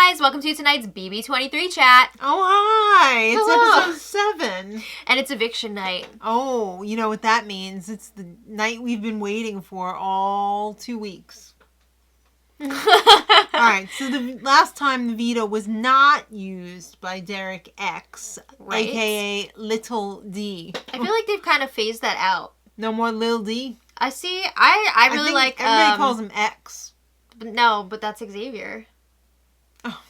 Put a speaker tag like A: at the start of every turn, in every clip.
A: guys, welcome to tonight's BB23 chat.
B: Oh, hi. It's
A: Hello.
B: episode 7.
A: And it's eviction night.
B: Oh, you know what that means. It's the night we've been waiting for all 2 weeks. Alright, so the last time the veto was not used by Derek X,
A: Right.
B: aka Little D.
A: I feel like they've kind of phased that out.
B: No more Lil D?
A: I see. I really
B: think
A: like...
B: everybody calls him X.
A: No, but that's Xavier.
B: Oh.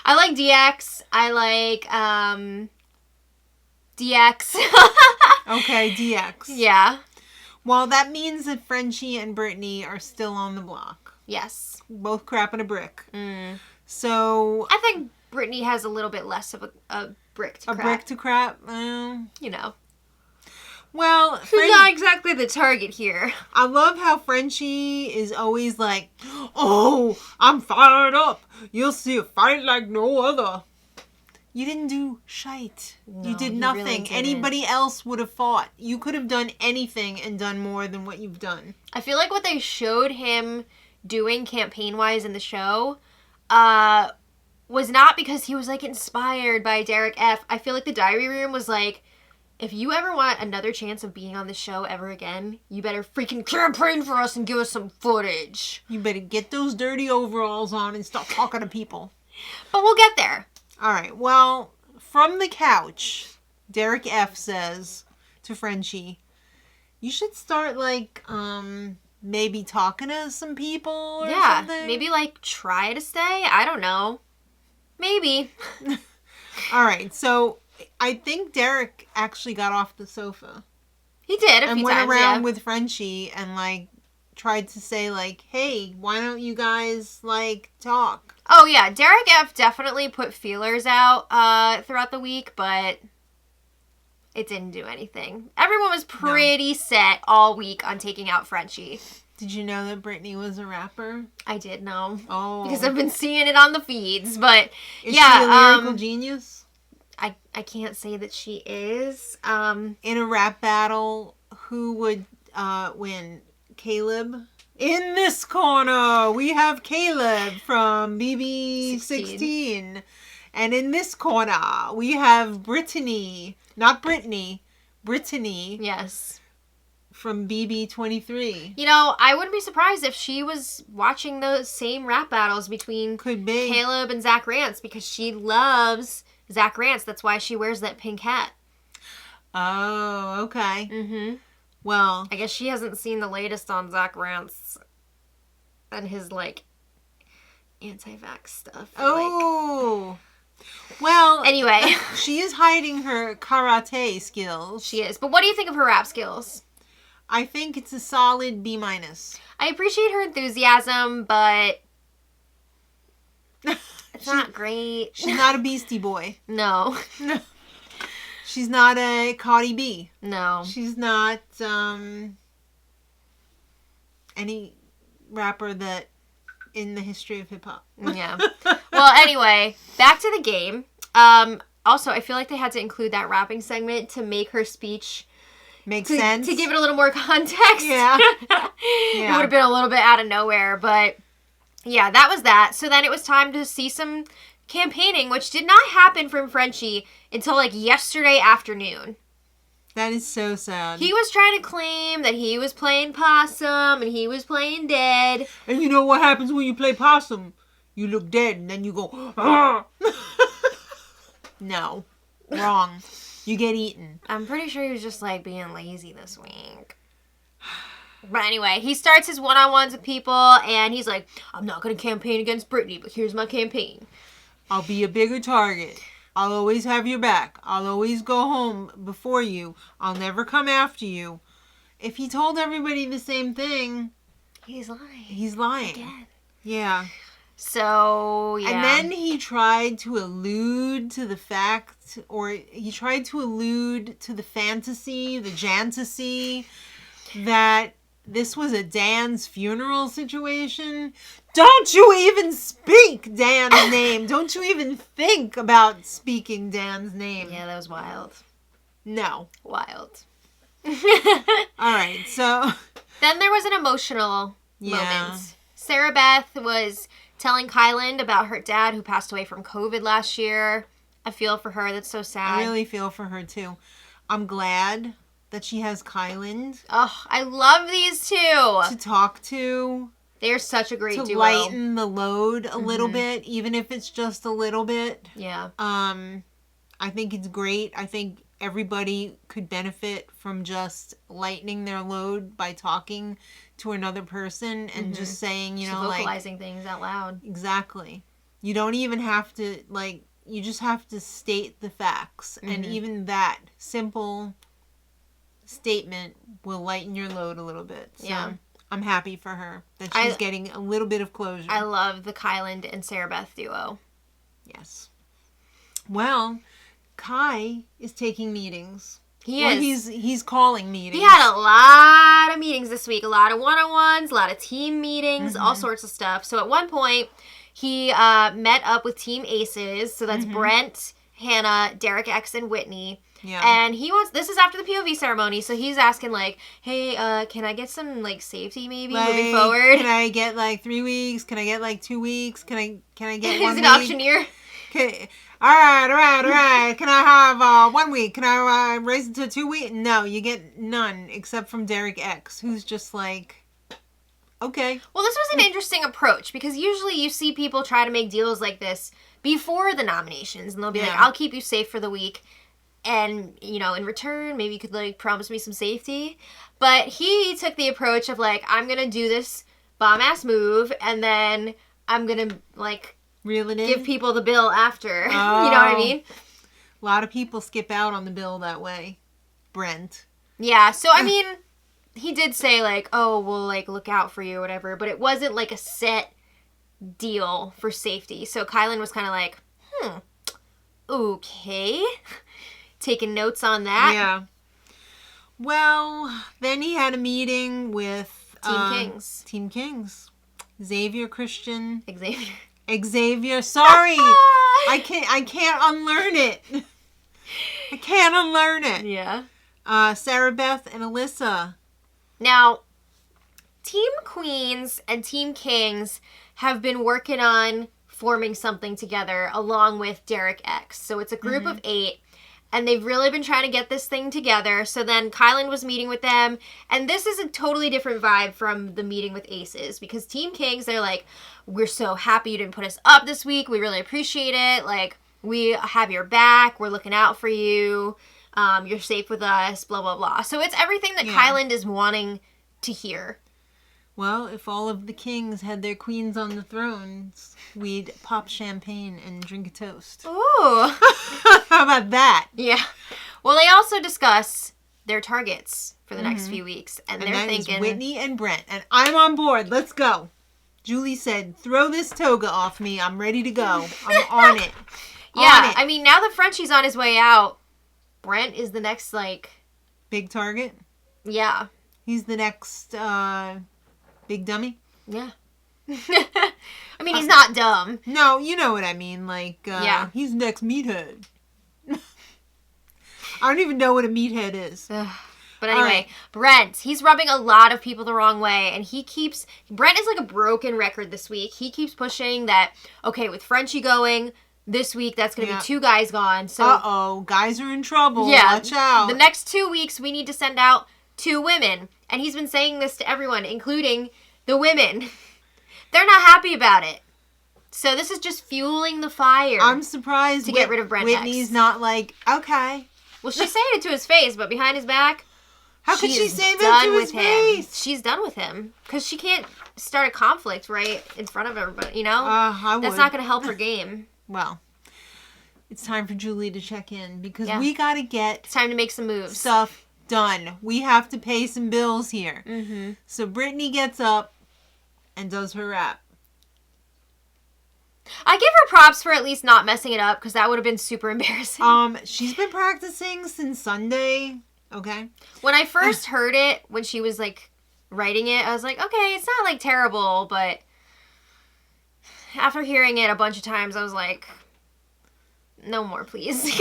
A: I like DX. I like, DX.
B: Okay, DX.
A: Yeah.
B: Well, that means that Frenchie and Brittany are still on the block.
A: Yes.
B: Both crapping a brick.
A: Mm.
B: So...
A: I think Brittany has a little bit less of a brick to
B: A
A: crap.
B: brick to crap?
A: You know.
B: Well,
A: She's not exactly the target here.
B: I love how Frenchie is always like, oh, I'm fired up. You'll see a fight like no other. You didn't do shite.
A: No,
B: you did
A: you
B: nothing.
A: really didn't.
B: Anybody else would have fought. You could have done anything and done more than what you've done.
A: I feel like what they showed him doing campaign-wise in the show was not because he was, like, inspired by Derek F. I feel like the diary room was like, if you ever want another chance of being on the show ever again, you better freaking campaign for us and give us some footage.
B: You better get those dirty overalls on and stop talking to people.
A: But we'll get there.
B: All right. Well, from the couch, Derek F. says to Frenchie, you should start, like, maybe talking to some people or something.
A: Maybe, like, try to stay? I don't know. Maybe.
B: All right. So I think Derek actually got off the sofa.
A: He did a
B: and
A: few
B: went
A: times,
B: around
A: yeah.
B: with Frenchie and, like, tried to say, like, hey, why don't you guys, like, talk?
A: Oh, yeah. Derek F. definitely put feelers out throughout the week, but it didn't do anything. Everyone was pretty set all week on taking out Frenchie.
B: Did you know that Brittany was a rapper?
A: I did know.
B: Oh.
A: Because I've been seeing it on the feeds, but
B: Is
A: yeah.
B: she a lyrical genius?
A: I can't say that she is.
B: In a rap battle, who would win? Caleb? In this corner, we have Caleb from BB16. And in this corner, we have Brittany. Not Brittany. Brittany.
A: Yes.
B: From BB23.
A: You know, I wouldn't be surprised if she was watching those same rap battles between
B: Could be.
A: Caleb and Zach Rance because she loves Zach Rance. That's why she wears that pink hat.
B: Oh, okay.
A: Mm-hmm.
B: Well,
A: I guess she hasn't seen the latest on Zach Rance and his, like, anti-vax stuff.
B: oh. Well,
A: Anyway.
B: she is hiding her karate skills.
A: She is. But what do you think of her rap skills?
B: I think it's a solid B-.
A: I appreciate her enthusiasm, but it's not great.
B: She's not a Beastie Boy.
A: No.
B: She's not a Cardi B.
A: No.
B: She's not any rapper that in the history of hip-hop.
A: Yeah. Well, anyway, back to the game. Also, I feel like they had to include that rapping segment to make her speech...
B: Makes sense.
A: To give it a little more context.
B: Yeah.
A: It would have been a little bit out of nowhere, but yeah, that was that. So then it was time to see some campaigning, which did not happen from Frenchie until like yesterday afternoon.
B: That is so sad.
A: He was trying to claim that he was playing possum and he was playing dead.
B: And you know what happens when you play possum? You look dead and then you go, ah! No. Wrong. You get eaten.
A: I'm pretty sure he was just like being lazy this week. But anyway, he starts his one-on-ones with people and he's like, I'm not going to campaign against Brittany, but here's my campaign.
B: I'll be a bigger target. I'll always have your back. I'll always go home before you. I'll never come after you. If he told everybody the same thing...
A: He's lying.
B: He's lying.
A: Again.
B: Yeah.
A: So, yeah.
B: And then he tried to allude to the fact, or he tried to allude to the fantasy, the jantasy, that this was a Dan's funeral situation. Don't you even speak Dan's name. Don't you even think about speaking Dan's name.
A: Yeah, that was wild.
B: No.
A: Wild.
B: All right, so...
A: Then there was an emotional moment. Sarah Beth was telling Kyland about her dad who passed away from COVID last year. I feel for her. That's so sad.
B: I really feel for her, too. I'm glad that she has Kyland.
A: Oh, I love these two.
B: To talk to.
A: They're such a great duo.
B: To lighten the load a little bit, even if it's just a little bit.
A: Yeah.
B: I think it's great. I think everybody could benefit from just lightening their load by talking to another person and just saying, you know,
A: vocalizing things out loud.
B: Exactly. You don't even have to, like, you just have to state the facts. And even that simple statement will lighten your load a little bit. So
A: yeah.
B: I'm happy for her that she's getting a little bit of closure.
A: I love the Kyland and Sarah Beth duo.
B: Yes. Well, Kai is taking meetings.
A: He is.
B: He's calling meetings.
A: He had a lot of meetings this week. A lot of one-on-ones, a lot of team meetings, all sorts of stuff. So at one point, he met up with Team Aces. So that's Brent, Hannah, Derek X, and Whitney.
B: Yeah.
A: And this is after the POV ceremony, so he's asking, like, hey, can I get some, like, safety maybe moving forward?
B: Can I get, like, 3 weeks? Can I get, like, 2 weeks? Can I get 1 week?
A: He's an auctioneer.
B: Okay. All right. Can I have 1 week? Can I raise it to 2 weeks? No, you get none except from Derek X, who's just like, okay.
A: Well, this was an interesting approach because usually you see people try to make deals like this before the nominations, and they'll be like, I'll keep you safe for the week, and, you know, in return, maybe you could, like, promise me some safety. But he took the approach of, like, I'm going to do this bomb-ass move, and then I'm going to, like,
B: reel it in?
A: Give people the bill after.
B: Oh.
A: You know what I mean?
B: A lot of people skip out on the bill that way. Brent.
A: Yeah, so, I mean, he did say, like, oh, we'll, like, look out for you or whatever, but it wasn't, like, a set deal for safety. So Kylan was kind of like, okay. Taking notes on that.
B: Yeah. Well, then he had a meeting with
A: Team Kings.
B: Xavier Christian.
A: Xavier.
B: Sorry. I can't unlearn it. I can't unlearn it.
A: Yeah.
B: Sarah Beth and Alyssa.
A: Now, Team Queens and Team Kings have been working on forming something together along with Derek X. So it's a group of 8. And they've really been trying to get this thing together. So then Kylan was meeting with them. And this is a totally different vibe from the meeting with Aces. Because Team Kings, they're like, we're so happy you didn't put us up this week. We really appreciate it. Like, we have your back. We're looking out for you. You're safe with us. Blah, blah, blah. So it's everything that Kylan is wanting to hear.
B: Well, if all of the kings had their queens on the thrones, we'd pop champagne and drink a toast.
A: Ooh.
B: How about that?
A: Yeah. Well, they also discuss their targets for the next few weeks. And they're thinking...
B: Is Whitney and Brent. And I'm on board. Let's go. Julie said, throw this toga off me. I'm ready to go. I'm on it.
A: Yeah. I mean, now that Frenchie's on his way out, Brent is the next, like...
B: Big target?
A: Yeah.
B: He's the next... Big dummy?
A: Yeah. I mean, he's not dumb.
B: No, you know what I mean. Like, he's next meathead. I don't even know what a meathead is.
A: But anyway, Brent, he's rubbing a lot of people the wrong way. And Brent is like a broken record this week. He keeps pushing that, okay, with Frenchie going this week, that's going to be 2 guys gone. So,
B: uh-oh, guys are in trouble. Yeah. Watch out.
A: The next 2 weeks, we need to send out 2 women. And he's been saying this to everyone, including the women. They're not happy about it. So this is just fueling the fire.
B: I'm surprised
A: to get rid of Brent
B: Whitney's
A: X.
B: Not like, okay.
A: Well, she's saying it to his face, but behind his back,
B: how could she say that to his face?
A: She's done with him. Because she can't start a conflict right in front of everybody, you know?
B: That's
A: not going to help her game.
B: Well, it's time for Julie to check in because we got to get...
A: It's time to make some moves.
B: Stuff done. We have to pay some bills here. Mm-hmm. So Brittany gets up and does her rap.
A: I give her props for at least not messing it up because that would have been super embarrassing.
B: She's been practicing since Sunday. Okay.
A: When I first heard it, when she was like writing it, I was like, okay, it's not like terrible, but after hearing it a bunch of times, I was like, no more, please.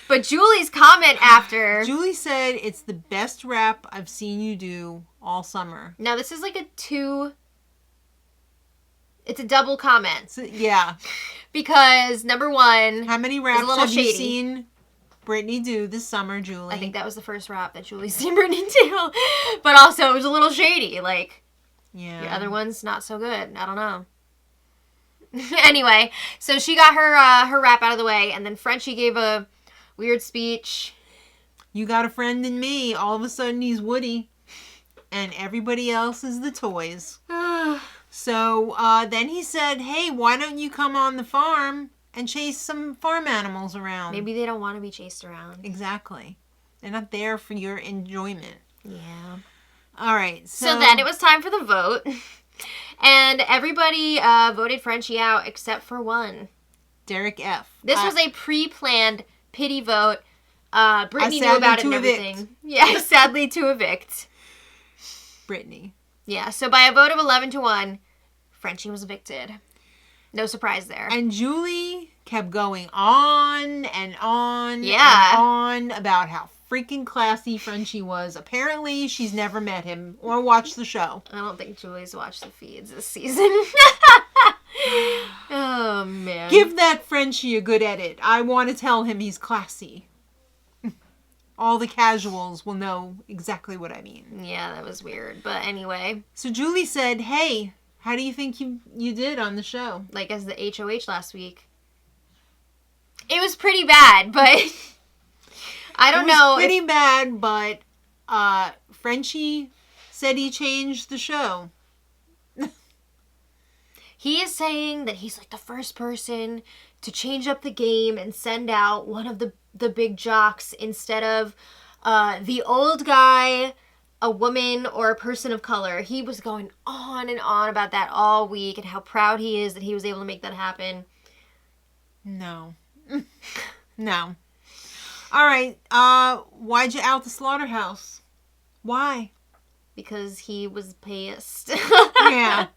A: But Julie's comment after...
B: Julie said it's the best rap I've seen you do all summer.
A: Now, this is like a 2 It's a double comment.
B: Yeah.
A: Because, number one,
B: how many raps have you seen Brittany do this summer, Julie?
A: I think that was the first rap that Julie's seen Brittany do. But also, it was a little shady. Like,
B: yeah.
A: The other one's not so good. I don't know. Anyway, so she got her rap out of the way, and then Frenchie gave a weird speech.
B: You got a friend in me. All of a sudden, he's Woody. And everybody else is the toys. So then he said, hey, why don't you come on the farm and chase some farm animals around?
A: Maybe they don't want to be chased around.
B: Exactly. They're not there for your enjoyment.
A: Yeah.
B: All right.
A: So then it was time for the vote. And everybody voted Frenchie out except for one.
B: Derek F.
A: This was a pre-planned pity vote. Brittany knew about it and everything.
B: Evict.
A: Yeah, sadly to evict.
B: Brittany.
A: Yeah, so by a vote of 11-1, Frenchie was evicted. No surprise there.
B: And Julie kept going on and on and on about how freaking classy Frenchie was. Apparently, she's never met him or watched the show.
A: I don't think Julie's watched the feeds this season. Oh, man.
B: Give that Frenchie a good edit. I want to tell him he's classy. All the casuals will know exactly what I mean.
A: Yeah, that was weird. But anyway.
B: So Julie said, hey, how do you think you did on the show?
A: Like as the HOH last week. It was pretty bad, but I don't know.
B: It was pretty bad, but Frenchie said he changed the show.
A: He is saying that he's like the first person to change up the game and send out one of the big jocks instead of the old guy, a woman, or a person of color. He was going on and on about that all week and how proud he is that he was able to make that happen.
B: No. No. All right. Why'd you out the slaughterhouse? Why?
A: Because he was pissed.
B: Yeah.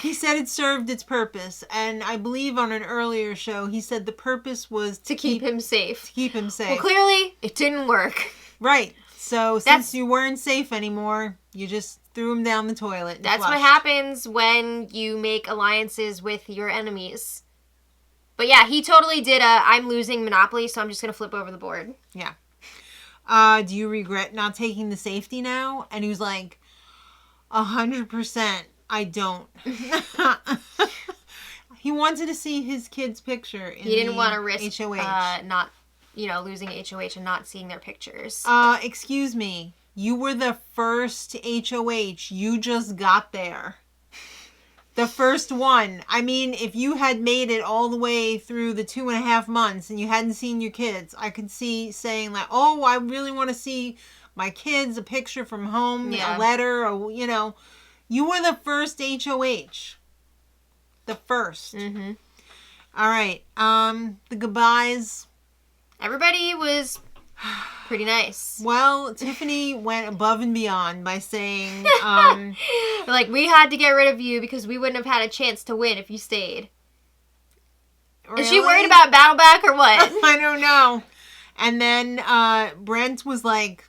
B: He said it served its purpose. And I believe on an earlier show, he said the purpose was
A: to keep him safe.
B: To keep him safe.
A: Well, clearly, it didn't work.
B: Right. So since you weren't safe anymore, you just threw him down the toilet and
A: That's
B: flushed.
A: what happens when you make alliances with your enemies. But yeah, he totally did I'm losing Monopoly, so I'm just going to flip over the board.
B: Yeah. Do you regret not taking the safety now? And he was like, 100%, I don't. He wanted to see his kid's picture in
A: He didn't want to risk
B: HOH.
A: not, losing HOH and not seeing their pictures.
B: Excuse me. You were the first HOH. You just got there. The first one. I mean, if you had made it all the way through the 2.5 months and you hadn't seen your kids, I could see saying like, oh, I really want to see my kids, a picture from home, a letter, or, you were the first HOH. The first.
A: Mm-hmm.
B: All right. The goodbyes.
A: Everybody was pretty nice.
B: Well, Tiffany went above and beyond by saying,
A: like, we had to get rid of you because we wouldn't have had a chance to win if you stayed.
B: Really?
A: Is she worried about Battleback or what?
B: I don't know. And then Brent was like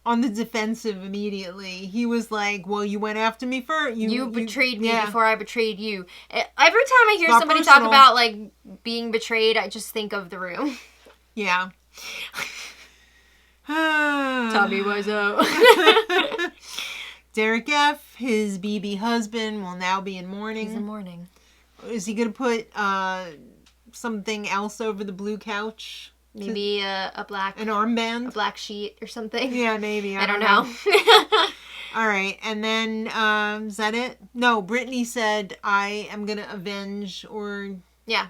B: on the defensive immediately. He was like, well, you went after me first.
A: You betrayed me
B: yeah.
A: before I betrayed you. Every time I hear somebody
B: personal.
A: talk about, like, being betrayed, I just think of The Room.
B: Yeah.
A: Tommy Wiseau.
B: Derek F., his BB husband, will now be in mourning.
A: He's in mourning.
B: Is he going to put something else over the blue couch?
A: Maybe a black...
B: An armband?
A: A black sheet or something.
B: Yeah, maybe.
A: I don't know.
B: All right. And then, is that it? No, Brittany said, I am going to avenge or...
A: Yeah.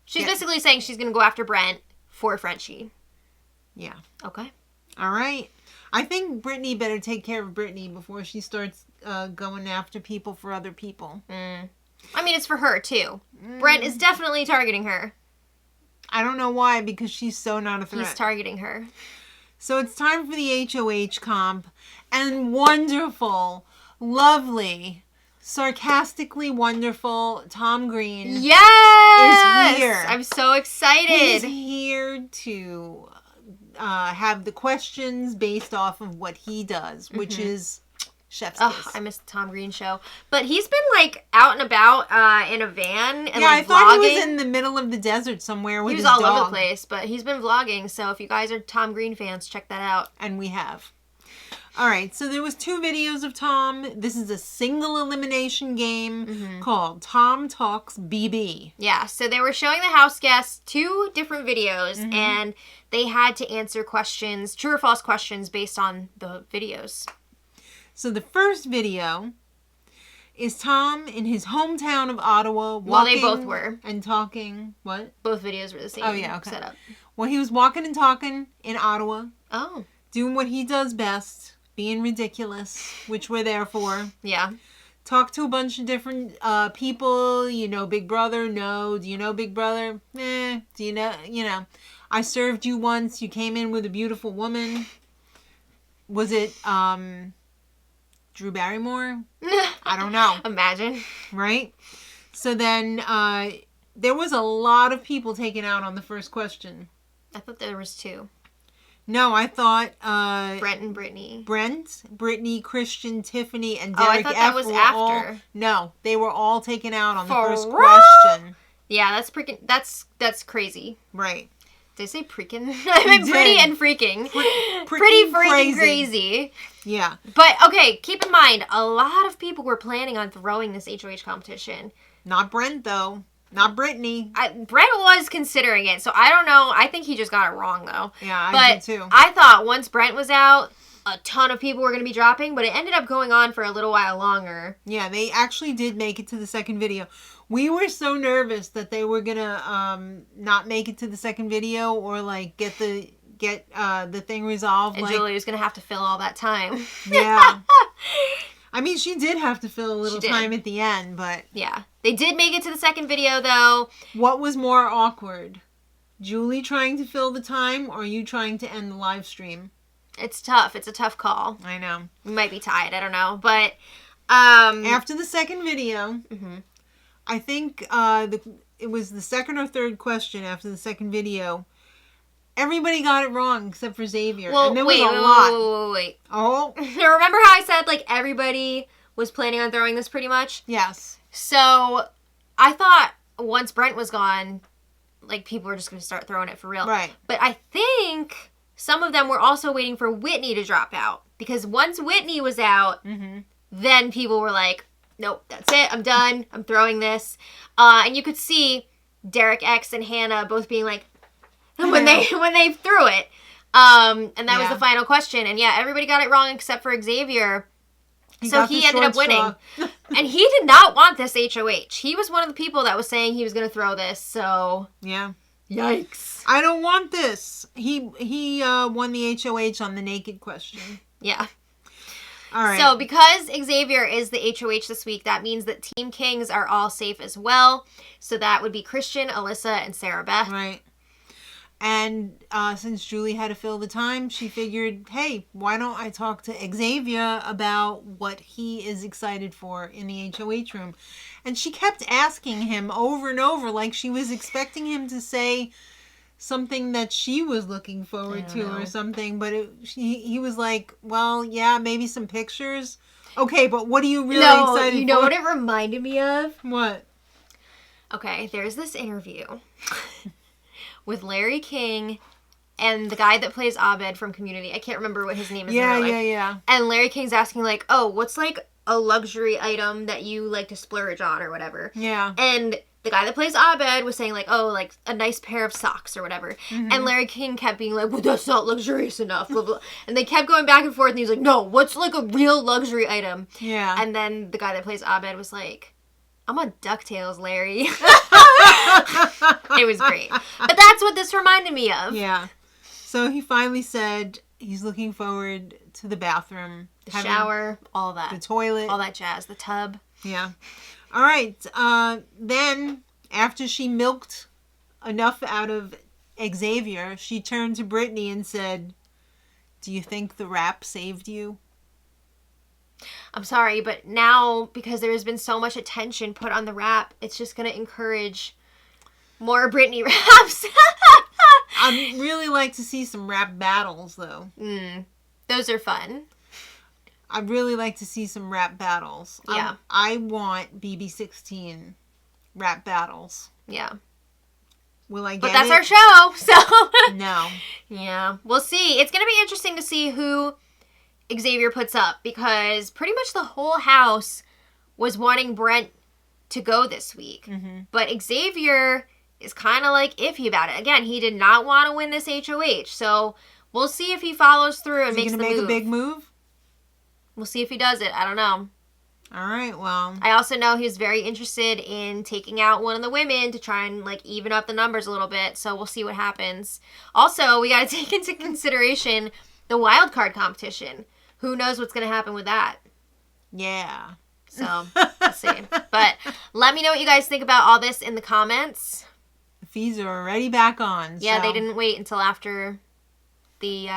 A: She's basically saying she's going to go after Brent for Frenchie.
B: Yeah.
A: Okay.
B: All right. I think Brittany better take care of Brittany before she starts going after people for other people.
A: I mean, it's for her, too. Brent is definitely targeting her.
B: I don't know why, because she's so not a threat.
A: He's targeting her.
B: So it's time for the HOH comp. And wonderful, lovely, sarcastically wonderful Tom Green
A: yes!
B: is here.
A: I'm so excited.
B: He's here to have the questions based off of what he does, which is Chef's
A: Oh,
B: kiss.
A: I missed the Tom Green show. But he's been, like, out and about in a van and,
B: I
A: like,
B: thought
A: vlogging.
B: he was in the middle of the desert somewhere with
A: He was
B: his
A: all
B: dog.
A: over the place, but he's been vlogging, so if you guys are Tom Green fans, check that out.
B: And we have. All right, so there was 2 videos of Tom. This is a single elimination game called Tom Talks BB.
A: Yeah, so they were showing the house guests 2 different videos, and they had to answer questions, true or false questions, based on the videos.
B: So the first video is Tom in his hometown of Ottawa walking.
A: Well, they both were.
B: And talking. What?
A: Both videos were the same setup.
B: Well, he was walking and talking in Ottawa.
A: Oh.
B: Doing what he does best. Being ridiculous, which we're there for.
A: Yeah.
B: Talk to a bunch of different people. You know Big Brother? No. Do you know Big Brother? Do you know? I served you once. You came in with a beautiful woman. Was it Drew Barrymore? I don't know.
A: Imagine.
B: Right? So then there was a lot of people taken out on the first question.
A: I thought there was 2.
B: No, I thought
A: Brent and Brittany.
B: Brent, Brittany, Christian, Tiffany, and Derek
A: I thought that was
B: were
A: after.
B: No, they were all taken out on the
A: For
B: first
A: real?
B: question.
A: Yeah, that's crazy.
B: Right.
A: Did I say freaking? I meant pretty and freaking. Pretty freaking crazy.
B: Yeah.
A: But, okay, keep in mind, a lot of people were planning on throwing this HOH competition.
B: Not Brent, though. Not Brittany.
A: Brent was considering it, so I don't know. I think he just got it wrong, though.
B: Yeah, I did too.
A: I thought once Brent was out, a ton of people were going to be dropping, but it ended up going on for a little while longer.
B: Yeah, they actually did make it to the second video. We were so nervous that they were going to not make it to the second video or, like, get the thing resolved.
A: And
B: like,
A: Julie was going to have to fill all that time.
B: Yeah. I mean, she did have to fill a little time at the end, but...
A: Yeah. They did make it to the second video, though.
B: What was more awkward? Julie trying to fill the time or you trying to end the live stream?
A: It's tough. It's a tough call.
B: I know.
A: We might be tied. I don't know. But,
B: after the second video, I think it was the second or third question after the second video, everybody got it wrong except for Xavier.
A: Well,
B: and there was a lot.
A: Wait.
B: Oh.
A: Remember how I said, like, everybody was planning on throwing this pretty much?
B: Yes.
A: So, I thought once Brent was gone, like, people were just going to start throwing it for real.
B: Right.
A: But I think some of them were also waiting for Whitney to drop out. Because once Whitney was out, then people were like, nope, that's it. I'm done. I'm throwing this. And you could see Derek X and Hannah both being like, when they threw it. And that was the final question. And yeah, everybody got it wrong except for Xavier. So he ended up winning. And he did not want this HOH. He was one of the people that was saying he was going to throw this. So
B: yeah.
A: Yikes.
B: I don't want this. He won the HOH on the naked question.
A: Yeah.
B: All right.
A: So because Xavier is the HOH this week, that means that Team Kings are all safe as well. So that would be Christian, Alyssa, and Sarah Beth.
B: Right. And since Julie had to fill the time, she figured, hey, why don't I talk to Xavier about what he is excited for in the HOH room? And she kept asking him over and over, like she was expecting him to say something that she was looking forward to or something. But he was like, well, yeah, maybe some pictures. Okay, but what are you really excited for?
A: You know what it reminded me of?
B: What?
A: Okay, there's this interview with Larry King and the guy that plays Abed from Community. I can't remember what his name is in real life.
B: Yeah.
A: And Larry King's asking, like, oh, what's, like, a luxury item that you like to splurge on or whatever?
B: Yeah.
A: And the guy that plays Abed was saying, like, oh, like, a nice pair of socks or whatever.
B: Mm-hmm.
A: And Larry King kept being like, well, that's not luxurious enough, blah, blah. And they kept going back and forth, and he was like, no, what's, like, a real luxury item?
B: Yeah.
A: And then the guy that plays Abed was like, I'm on DuckTales, Larry. It was great. But that's what this reminded me of.
B: Yeah. So he finally said he's looking forward to the bathroom.
A: The shower, all that.
B: The toilet.
A: All that jazz. The tub.
B: Yeah. All right. Then, after she milked enough out of Xavier, she turned to Brittany and said, do you think the rap saved you?
A: I'm sorry, but now, because there has been so much attention put on the rap, it's just going to encourage more Britney raps.
B: I'd really like to see some rap battles, though.
A: Those are fun.
B: I'd really like to see some rap battles.
A: Yeah.
B: I want BB16 rap battles.
A: Yeah.
B: Will I get
A: But that's
B: it?
A: our show, so.
B: No.
A: Yeah. We'll see. It's going to be interesting to see who Xavier puts up, because pretty much the whole house was wanting Brent to go this week.
B: Mm-hmm.
A: But Xavier is kind of like iffy about it. Again, he did not want to win this HOH, so we'll see if he follows through and makes the move.
B: Is he going to make a big move?
A: We'll see if he does it. I don't know.
B: All right, well.
A: I also know he's very interested in taking out one of the women to try and, like, even up the numbers a little bit, so we'll see what happens. Also, we got to take into consideration the wild card competition. Who knows what's going to happen with that?
B: Yeah.
A: So, we'll see. But let me know what you guys think about all this in the comments.
B: The feeds are already back on.
A: Yeah,
B: so.
A: they didn't wait until after the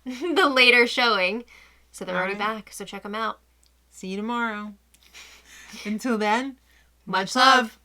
A: the later showing. So they're already back. So check them out.
B: See you tomorrow. Until then,
A: Much love.